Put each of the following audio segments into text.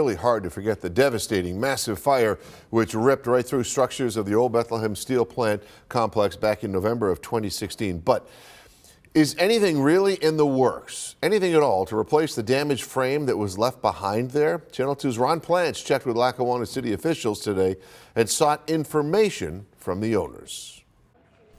Really hard to forget the devastating massive fire which ripped right through structures of the old Bethlehem Steel plant complex back in November of 2016. But is anything really in the works, anything at all, to replace the damaged frame that was left behind there? Channel 2's Ron Plants checked with Lackawanna city officials today and sought information from the owners.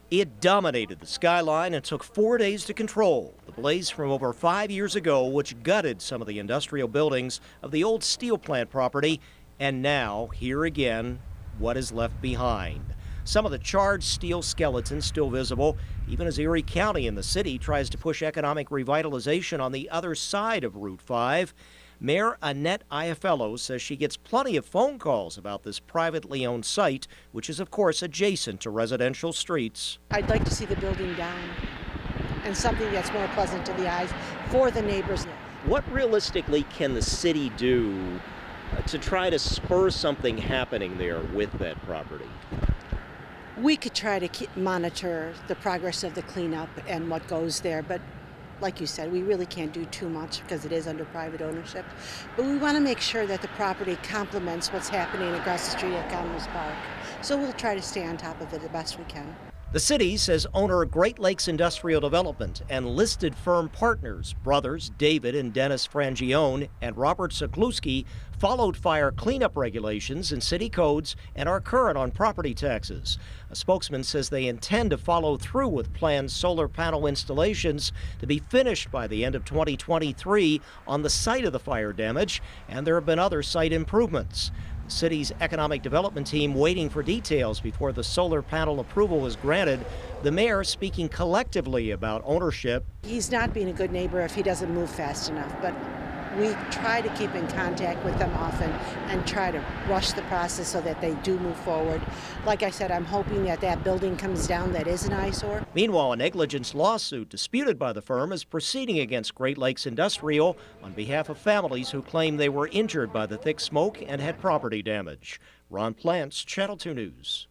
It dominated the skyline and took 4 days to control. The blaze from over 5 years ago, which gutted some of the industrial buildings of the old steel plant property, and now, here again, what is left behind. Some of the charred steel skeletons still visible, even as Erie County in the city tries to push economic revitalization on the other side of Route 5. Mayor Annette Iafallo says she gets plenty of phone calls about this privately owned site, which is, of course, adjacent to residential streets. I'd like to see the building down and something that's more pleasant to the eyes for the neighbors. What realistically can the city do to try to spur something happening there with that property? We could try to monitor the progress of the cleanup and what goes there, but like you said, we really can't do too much because it is under private ownership. But we want to make sure that the property complements what's happening across the street at Commerce Park. So we'll try to stay on top of it the best we can. The city says owner Great Lakes Industrial Development and listed firm partners, brothers David and Dennis Frangione and Robert Sekluski, followed fire cleanup regulations and city codes and are current on property taxes. A spokesman says they intend to follow through with planned solar panel installations to be finished by the end of 2023 on the site of the fire damage, and there have been other site improvements. The city's economic development team waiting for details before the solar panel approval is granted. The mayor speaking collectively about ownership. He's not being a good neighbor if he doesn't move fast enough, but we try to keep in contact with them often and try to rush the process so that they do move forward. Like I said, I'm hoping that that building comes down that is an eyesore. Meanwhile, a negligence lawsuit disputed by the firm is proceeding against Great Lakes Industrial on behalf of families who claim they were injured by the thick smoke and had property damage. Ron Plants, Channel 2 News.